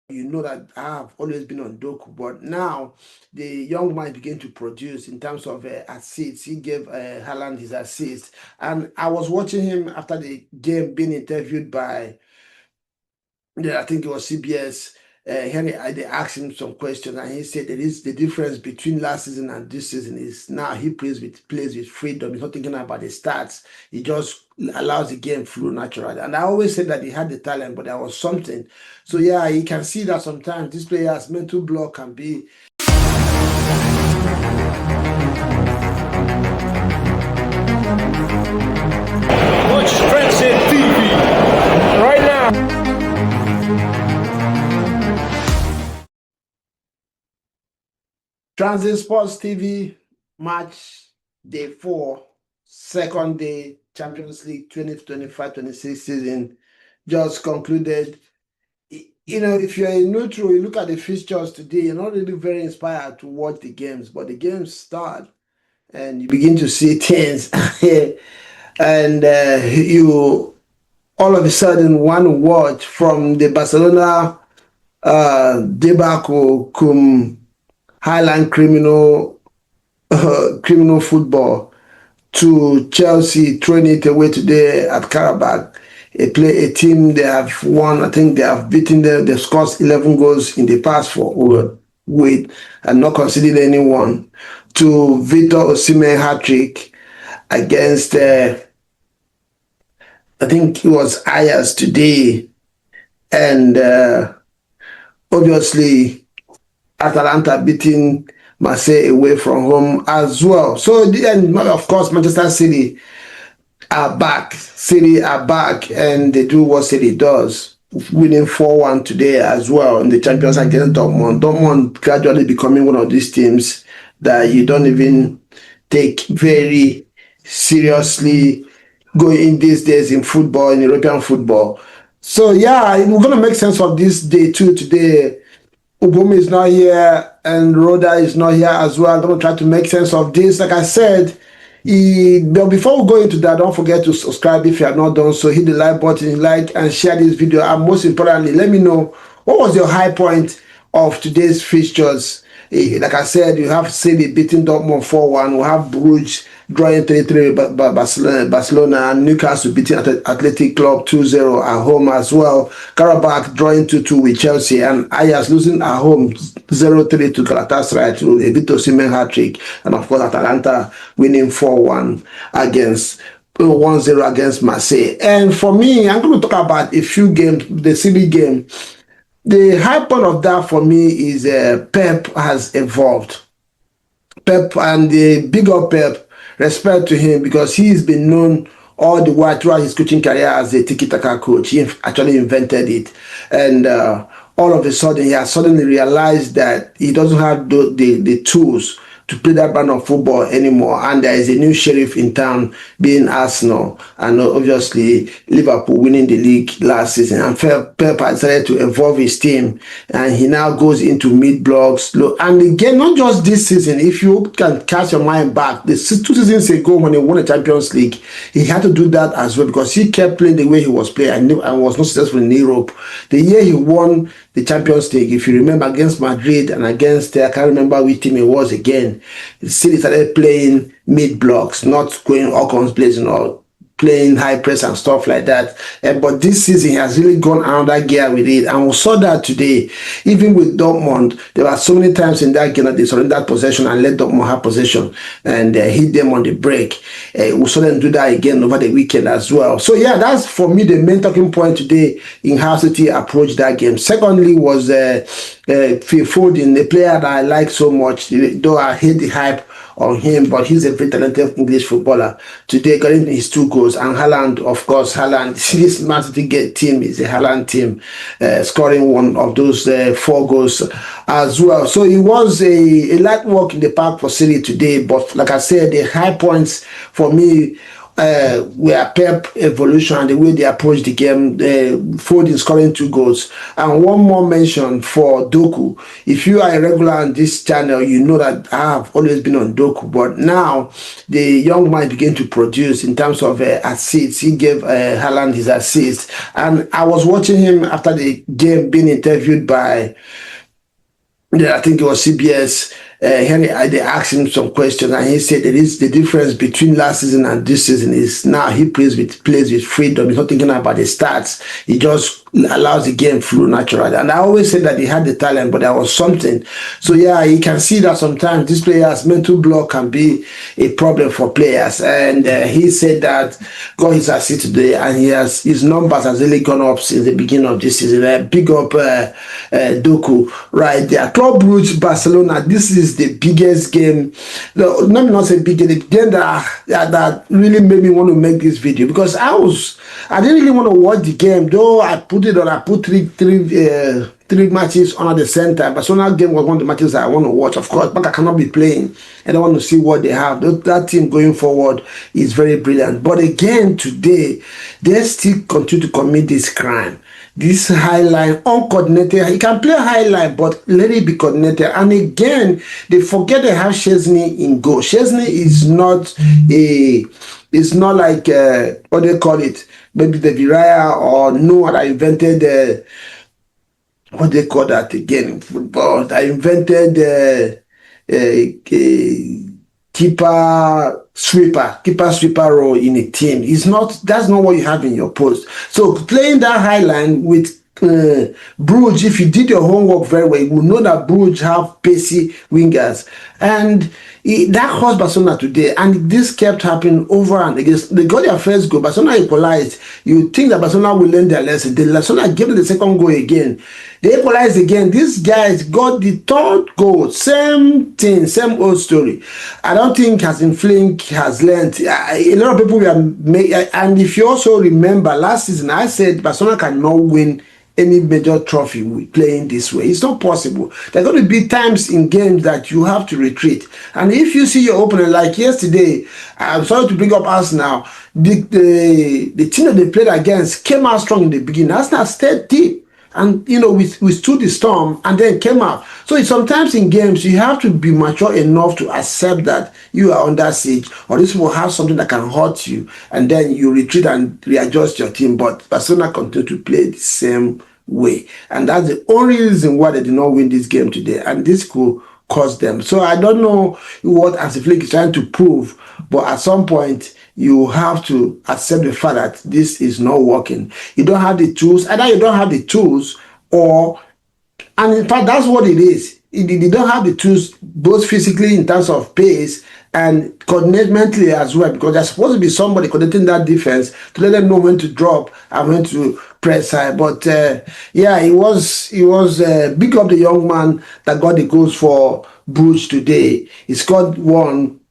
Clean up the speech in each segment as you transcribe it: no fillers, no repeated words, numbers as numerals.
you know that I have always been on Doku, but now the young man began to produce in terms of assists. He gave Haaland his assist, and I was watching him after the game being interviewed by, yeah, I think it was CBS. Henry, they asked him some questions, and he said there is the difference between last season and this season is now he plays with freedom. He's not thinking about the stats. He just allows the game flow naturally. And I always said that he had the talent, but there was something. So yeah, you can see that sometimes this player's mental block can be. Watch Transit TV right now. Transit Sports TV match day 4, second day Champions League 2025-26 season just concluded. You know, if you're a neutral, you look at the fixtures today, you're not really very inspired to watch the games, but the games start and you begin to see things and you all of a sudden want to watch from the Barcelona debacle cum Highland criminal football to Chelsea throwing it away today at Karabakh. A team they have won. I think they have beaten them. They've scored 11 goals in the past 4 with and not conceded anyone. To Victor Osimhen hat-trick against I think it was Ajax today, and obviously Atalanta beating Marseille away from home as well. So, and of course, Manchester City are back. City are back, and they do what City does, winning 4-1 today as well in the Champions against Dortmund. Dortmund gradually becoming one of these teams that you don't even take very seriously going in these days in football, in European football. So, yeah, we're going to make sense of this day 2 today. Ubumi is not here and Rhoda is not here as well. I'm going to try to make sense of this. Like I said, but before we go into that, don't forget to subscribe if you have not done so. Hit the like button, like and share this video. And most importantly, let me know what was your high point of today's fixtures. Like I said, you have City beating Dortmund 4-1. We have Bruges drawing 3-3 Barcelona, and Newcastle beating Athletic Club 2-0 at home as well. Karabakh drawing 2-2 with Chelsea, and Ajax losing at home 0-3 to Galatasaray to a Victor Osimhen hat-trick, and of course Atalanta winning 4-1 against 1-0 against Marseille. And for me, I'm going to talk about a few games. The City game, the high point of that for me is Pep has evolved. Pep, and the bigger Pep, respect to him, because he's been known all the while throughout his coaching career as a tiki-taka coach. He actually invented it. And all of a sudden, he has suddenly realized that he doesn't have the tools to play that brand of football anymore. And there is a new sheriff in town, being Arsenal, and obviously Liverpool winning the league last season. And Pep has decided to evolve his team, and he now goes into mid-blocks. And again, not just this season, if you can cast your mind back, 2 seasons ago when he won the Champions League, he had to do that as well, because he kept playing the way he was playing and was not successful in Europe. The year he won the Champions League, if you remember, against Madrid and against, I can't remember which team it was again, the City started playing mid-blocks, not going all guns blazing or playing high press and stuff like that. But this season, he has really gone another gear with it. And we saw that today. Even with Dortmund, there were so many times in that game that they surrendered possession and let Dortmund have possession and hit them on the break. We saw them do that again over the weekend as well. So yeah, that's for me the main talking point today in how City approached that game. Secondly was Phil Foden, the player that I like so much, though I hate the hype on him, but he's a very talented English footballer. Today, getting his 2 goals, and Haaland, of course, Haaland, this Man City team is a Haaland team, scoring one of those 4 goals as well. So it was a light walk in the park for City today, but like I said, the high points for me, were Pep evolution and the way they approach the game, Foden scoring 2 goals. And one more mention for Doku. If you are a regular on this channel, you know that I have always been on Doku, but now the young man began to produce in terms of assists. He gave Haaland his assist. And I was watching him after the game being interviewed by, I think it was CBS. Henry, they asked him some questions, and he said that is the difference between last season and this season is now he plays with freedom. He's not thinking about the stats. He just allows the game flow naturally. And I always said that he had the talent, but there was something. So yeah, you can see that sometimes these players' mental block can be a problem for players. And he said that got his assist today, and his numbers has really gone up since the beginning of this season. Big up Doku right there. Club Brugge Barcelona. This is the biggest game. No, let me not say big game. The game that really made me want to make this video, because I didn't really want to watch the game, though I put three matches on at the center. Barcelona game was one of the matches that I want to watch. Of course, Barca cannot be playing, and I want to see what they have. That team going forward is very brilliant. But again, today, they still continue to commit this crime. This high line, uncoordinated. He can play high line, but let it be coordinated. And again, they forget they have Szczesny in goal. Szczesny is not like what they call it, maybe the Viraya or Noah that invented what they call that again in football. That invented keeper sweeper role in a team. That's not what you have in your post. So playing that high line with Brugge, if you did your homework very well, you will know that Brugge have pacey wingers, and that caused Barcelona today. And this kept happening over and again. They got their first goal. Barcelona equalized. You think that Barcelona will learn their lesson. Barcelona gave them the second goal again. They equalized again. These guys got the third goal. Same thing, same old story. I don't think Hansi Flick has learned. A lot of people were made, and if you also remember last season, I said Barcelona cannot win any major trophy with playing this way. It's not possible. There are going to be times in games that you have to retreat. And if you see your opponent, like yesterday, I'm sorry to bring up Arsenal, the team that they played against came out strong in the beginning. Arsenal stayed deep. And, we stood the storm and then came out. So sometimes in games, you have to be mature enough to accept that you are under siege, or this will have something that can hurt you. And then you retreat and readjust your team. But Barcelona continue to play the same way. And that's the only reason why they did not win this game today. And this could cost them. So I don't know what Hansi Flick is trying to prove, but at some point, you have to accept the fact that this is not working. You don't have the tools. Either you don't have the tools, and in fact, that's what it is. They don't have the tools, both physically in terms of pace and coordinate mentally as well, because there's supposed to be somebody coordinating that defense to let them know when to drop and when to press high. But yeah, it was big up the young man that got the goals for Brugge today. He scored one,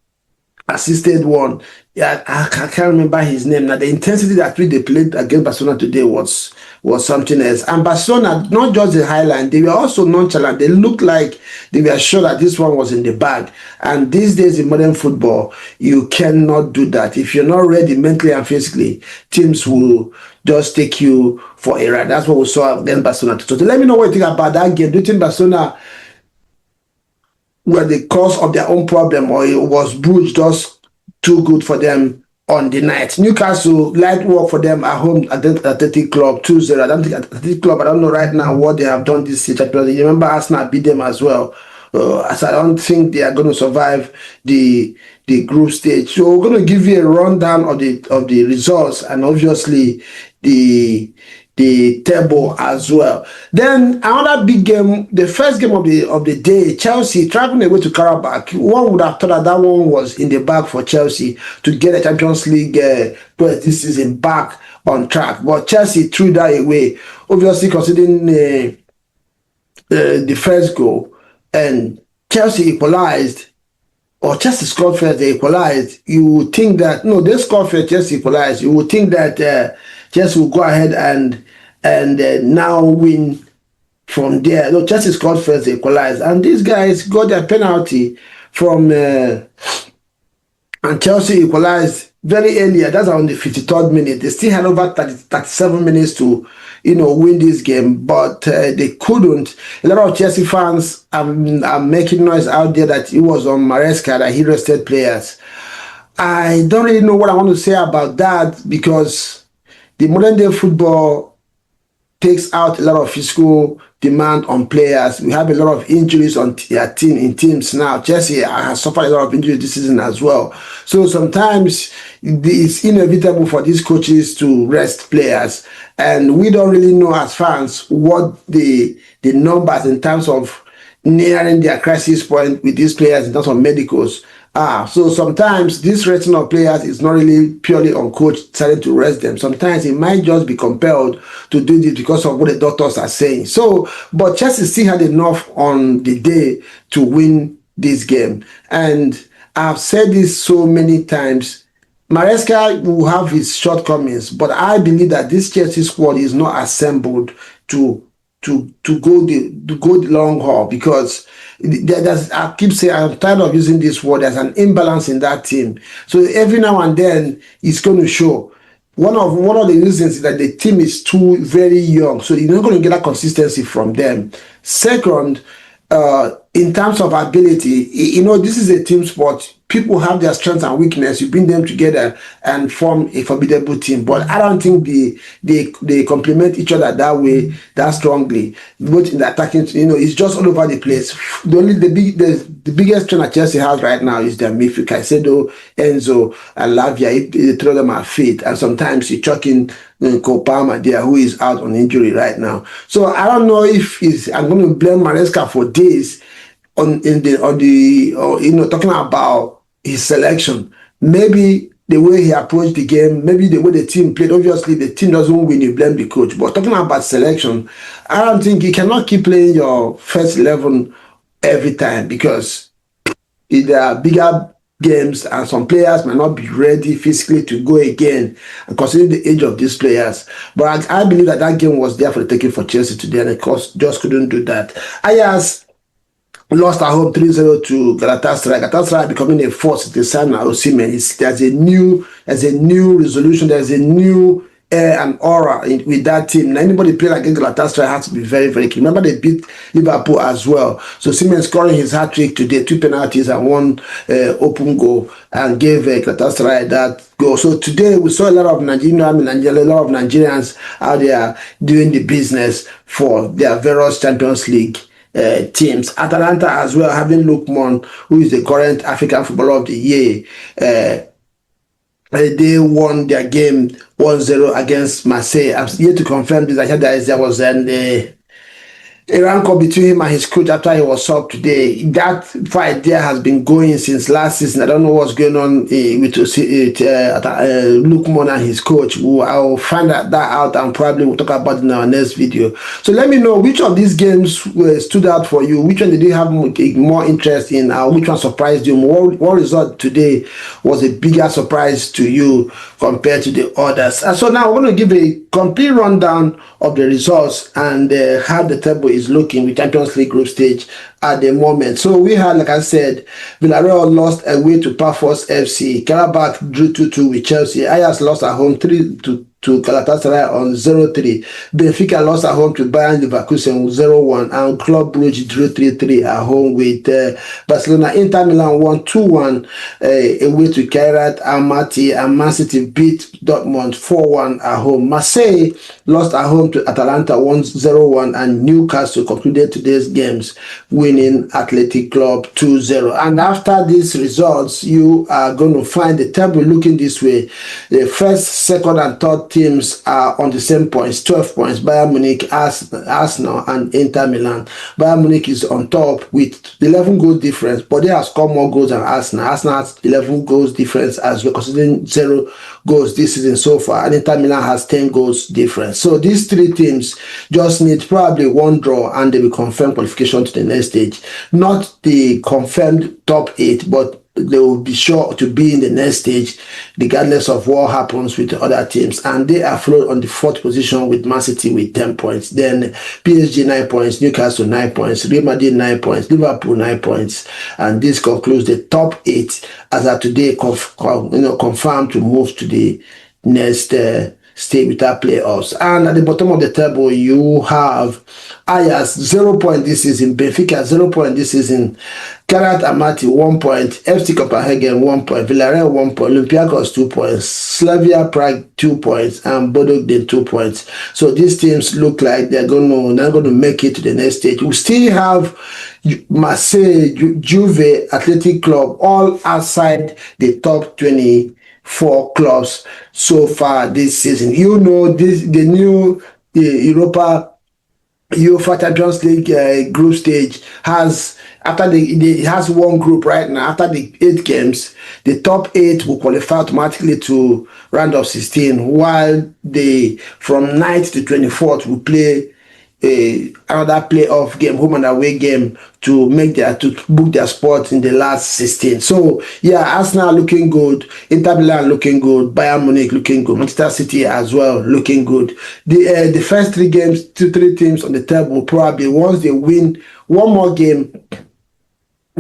assisted one. Yeah, I can't remember his name. Now, the intensity that they played against Barcelona today was something else. And Barcelona, not just the highline, they were also nonchalant. They looked like they were sure that this one was in the bag. And these days in modern football, you cannot do that. If you're not ready mentally and physically, teams will just take you for a ride. That's what we saw against Barcelona. So let me know what you think about that game. Do you think Barcelona were the cause of their own problem, or it was Brugge just too good for them on the night? Newcastle, light work for them at home at the Athletic Club 2-0. I don't think Athletic Club, I don't know right now what they have done this season. You remember Arsenal beat them as well. As I don't think they are going to survive the group stage. So we're going to give you a rundown of the results, and obviously the table as well. Then another big game, the first game of the day, Chelsea traveling away to Karabakh. One would have thought that one was in the bag for Chelsea to get a Champions League this season back on track. But Chelsea threw that away, obviously considering the first goal, and Chelsea equalized. Or Chelsea scored first, they equalized. You would think that, no, they scored first, Chelsea equalized. You would think that Chelsea will go ahead and now win from there. No, Chelsea scored first, they equalized. And these guys got their penalty from, and Chelsea equalized very earlier. That's on the 53rd minute. They still had over 37 minutes to, win this game, but they couldn't. A lot of Chelsea fans are making noise out there that it was on Maresca that he rested players. I don't really know what I want to say about that, because the modern day football takes out a lot of physical demand on players. We have a lot of injuries on their teams now. Chelsea has suffered a lot of injuries this season as well. So sometimes it's inevitable for these coaches to rest players, and we don't really know as fans what the numbers in terms of nearing their crisis point with these players in terms of medicals. So sometimes this resting of players is not really purely on coach deciding to rest them. Sometimes it might just be compelled to do this because of what the doctors are saying. So, but Chelsea still had enough on the day to win this game. And I've said this so many times. Maresca will have his shortcomings, but I believe that this Chelsea squad is not assembled to go the long haul, because I keep saying, I'm tired of using this word, there's an imbalance in that team. So every now and then it's going to show. One of the reasons is that the team is too very young, so you're not going to get that consistency from them. Second, in terms of ability, this is a team sport. People have their strengths and weakness. You bring them together and form a formidable team. But I don't think they complement each other that way, that strongly. Both in the attacking, it's just all over the place. The biggest strength that Chelsea has right now is their midfield. Caicedo, Enzo, and Lavia. The three of them are fit, and sometimes you chuck in Cole Palmer there, who is out on injury right now. So I don't know if I'm going to blame Maresca for this talking about his selection. Maybe the way he approached the game, maybe the way the team played. Obviously, the team doesn't win, you blame the coach. But talking about selection, I don't think you cannot keep playing your first 11 every time, because there are bigger games and some players might not be ready physically to go again, and considering the age of these players. But I believe that game was there for the taking for Chelsea today, and of course just couldn't do that. Ajax lost at home 3-0 to Galatasaray. Galatasaray becoming a force in the sign of Osimhen. There's a new resolution. There's a new air and aura with that team. Now, anybody playing against Galatasaray has to be very, very keen. Remember, they beat Liverpool as well. So Osimhen scoring his hat-trick today, 2 penalties and 1 open goal, and gave Galatasaray that goal. So today we saw a lot of Nigerians out there doing the business for their various Champions League teams. Atalanta as well, having Lukman, who is the current African Footballer of the Year. They won their game 1-0 against Marseille. I'm yet to confirm this. I heard that there was a rancor between him and his coach after he was subbed today. That fight there has been going since last season. I don't know what's going on with Lukman and his coach. I'll find that out, and probably we'll talk about it in our next video. So let me know which of these games stood out for you. Which one did you have more interest in? Which one surprised you? What result today was a bigger surprise to you compared to the others? And so now we're going to give a complete rundown of the results and how the table is looking with Champions League group stage at the moment. So we had, like I said, Villarreal lost away to Pafos FC. Karabakh drew 2-2 with Chelsea. Ajax lost at home 3-2 to Galatasaray on 0-3. Benfica lost at home to Bayern Leverkusen 0-1, and Club Brugge drew 3-3 at home with Barcelona. Inter Milan won 2-1 away to Kairat Almaty, and Man City beat Dortmund 4-1 at home. Marseille lost at home to Atalanta 1-0-1, and Newcastle concluded today's games winning Athletic Club 2-0. And after these results, you are going to find the table looking this way. The first, second, and third teams are on the same points, 12 points. Bayern Munich, Arsenal, and Inter Milan. Bayern Munich is on top with 11 goals difference, but they have scored more goals than Arsenal. Arsenal has 11 goals difference as well, considering 0 goals this season so far, and Inter Milan has 10 goals difference. So these three teams just need probably one draw and they will confirm qualification to the next stage. Not the confirmed top 8, but they will be sure to be in the next stage, regardless of what happens with the other teams. And they are floated on the 4th position with Man City with 10 points. Then PSG 9 points, Newcastle 9 points, Real Madrid 9 points, Liverpool 9 points. And this concludes the top 8 as of today, confirmed to move to the next stage without playoffs. And at the bottom of the table, you have Ajax 0 point this season, Benfica 0 point this season, Karat Amati 1 point, FC Copenhagen 1 point, Villarreal 1 point, Olympiacos 2 points, Slavia Prague 2 points, and Bodo Glimt 2 points. So these teams look like they're not going to make it to the next stage. We still have Marseille, Juve, Athletic Club, all outside the top 24 clubs so far this season. The new UEFA Champions League group stage has, after it has one group right now. After the 8 games, the top 8 will qualify automatically to round of 16, while from 9th to 24th will play another playoff game, home and away game, to book their spot in the last 16. So yeah, Arsenal looking good, Inter Milan looking good, Bayern Munich looking good, Manchester City as well looking good. The first 3 games, 3 teams on the table probably, once they win one more game,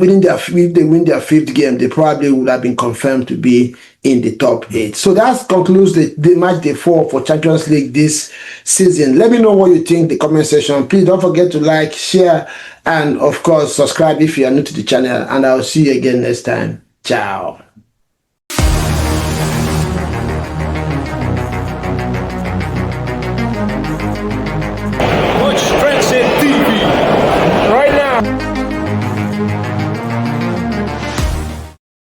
if they win their 5th game, they probably would have been confirmed to be in the top 8. So that concludes the match day 4 for Champions League this season. Let me know what you think in the comment section. Please don't forget to like, share, and of course subscribe if you are new to the channel. And I'll see you again next time. Ciao. Watch Trends TV right now.